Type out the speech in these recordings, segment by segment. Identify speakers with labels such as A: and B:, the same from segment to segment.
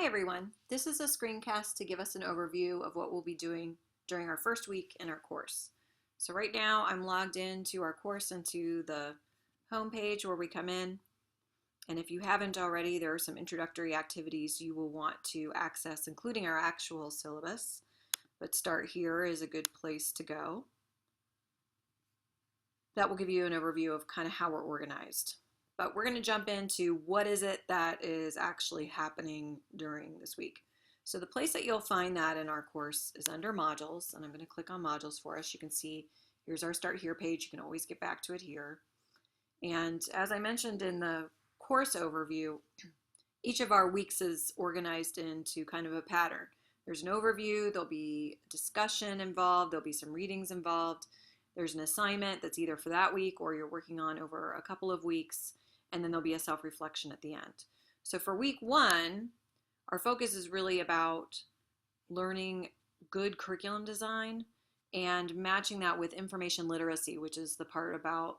A: Hi everyone, this is a screencast to give us an overview of what we'll be doing during our first week in our course. So right now I'm logged into our course into the home page where we come in, and if you haven't already, there are some introductory activities you will want to access, including our actual syllabus, but Start Here is a good place to go. That will give you an overview of kind of how we're organized. But we're going to jump into what is it that is actually happening during this week. So the place that you'll find that in our course is under modules, and I'm going to click on modules for us. You can see here's our Start Here page. You can always get back to it here. And as I mentioned in the course overview, each of our weeks is organized into kind of a pattern. There's an overview, there'll be discussion involved, there'll be some readings involved. There's an assignment that's either for that week or you're working on over a couple of weeks, and then there'll be a self-reflection at the end. So for week one, our focus is really about learning good curriculum design and matching that with information literacy, which is the part about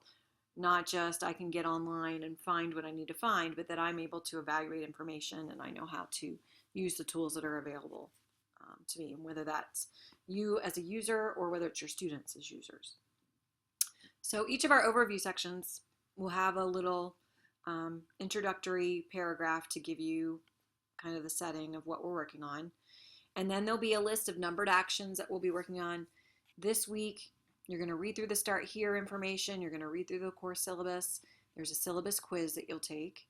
A: not just I can get online and find what I need to find, but that I'm able to evaluate information and I know how to use the tools that are available to me, and whether that's you as a user or whether it's your students as users. So each of our overview sections will have a little introductory paragraph to give you kind of the setting of what we're working on. And then there'll be a list of numbered actions that we'll be working on. This week, you're going to read through the Start Here information. You're going to read through the course syllabus. There's a syllabus quiz that you'll take.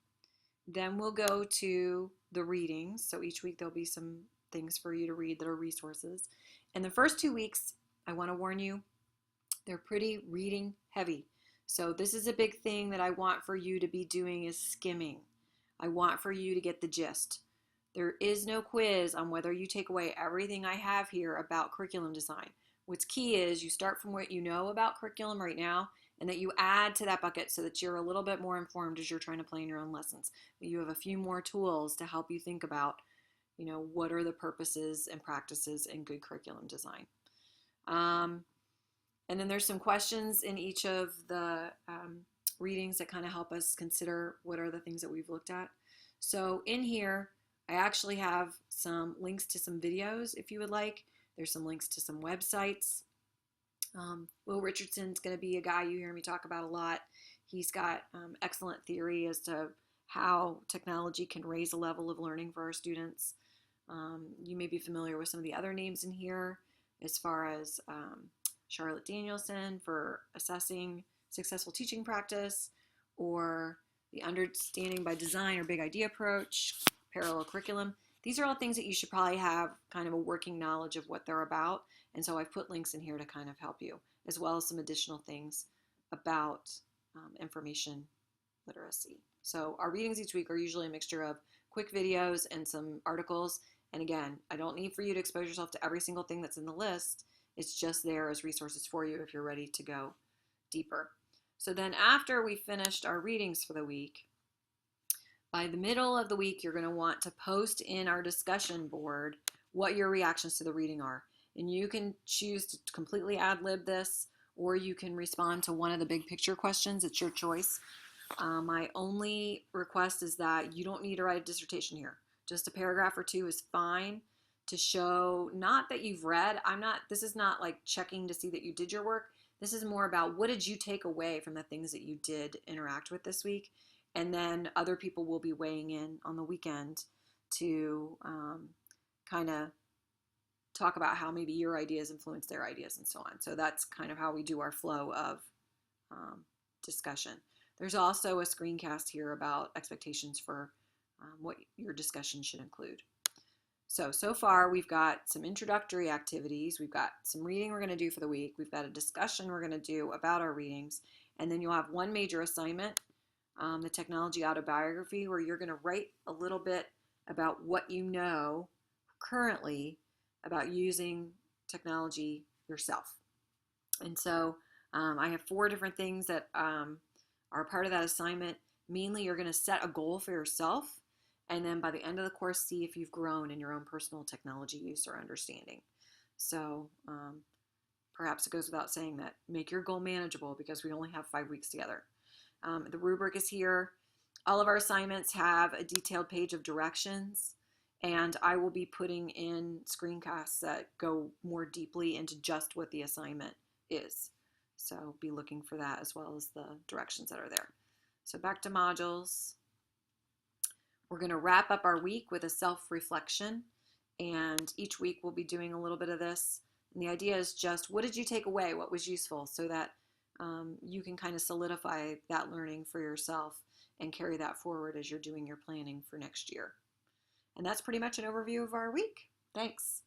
A: Then we'll go to the readings. So each week there'll be some things for you to read that are resources. And the first 2 weeks, I want to warn you, they're pretty reading heavy. So this is a big thing that I want for you to be doing is skimming. I want for you to get the gist. There is no quiz on whether you take away everything I have here about curriculum design. What's key is you start from what you know about curriculum right now, and that you add to that bucket so that you're a little bit more informed as you're trying to plan your own lessons. But you have a few more tools to help you think about, you know, what are the purposes and practices in good curriculum design. And then there's some questions in each of the readings that kind of help us consider what are the things that we've looked at. So in here, I actually have some links to some videos if you would like. There's some links to some websites. Will Richardson's going to be a guy you hear me talk about a lot. He's got excellent theory as to how technology can raise the level of learning for our students. You may be familiar with some of the other names in here as far as Charlotte Danielson for assessing successful teaching practice, or the understanding by design or big idea approach, parallel curriculum. These are all things that you should probably have kind of a working knowledge of what they're about. And so I've put links in here to kind of help you, as well as some additional things about information literacy. So our readings each week are usually a mixture of quick videos and some articles. And again, I don't need for you to expose yourself to every single thing that's in the list. It's just there as resources for you if you're ready to go deeper. So then after we finished our readings for the week, by the middle of the week, you're going to want to post in our discussion board what your reactions to the reading are. And you can choose to completely ad-lib this, or you can respond to one of the big picture questions. It's your choice. My only request is that you don't need to write a dissertation here. Just a paragraph or two is fine to show not that you've read. This is not like checking to see that you did your work. This is more about what did you take away from the things that you did interact with this week. And then other people will be weighing in on the weekend to kind of talk about how maybe your ideas influence their ideas and so on. So that's kind of how we do our flow of discussion. There's also a screencast here about expectations for what your discussion should include. So far we've got some introductory activities. We've got some reading we're going to do for the week. We've got a discussion we're going to do about our readings. And then you'll have one major assignment, the technology autobiography, where you're going to write a little bit about what you know currently about using technology yourself. And so I have 4 different things that are part of that assignment. Mainly you're going to set a goal for yourself, and then by the end of the course, see if you've grown in your own personal technology use or understanding. So perhaps it goes without saying that make your goal manageable, because we only have 5 weeks together. The rubric is here. All of our assignments have a detailed page of directions, And I will be putting in screencasts that go more deeply into just what the assignment is. So be looking for that as well as the directions that are there. So back to modules. We're going to wrap up our week with a self-reflection, and each week we'll be doing a little bit of this. And the idea is just, what did you take away? What was useful? So that you can kind of solidify that learning for yourself and carry that forward as you're doing your planning for next year. And that's pretty much an overview of our week. Thanks.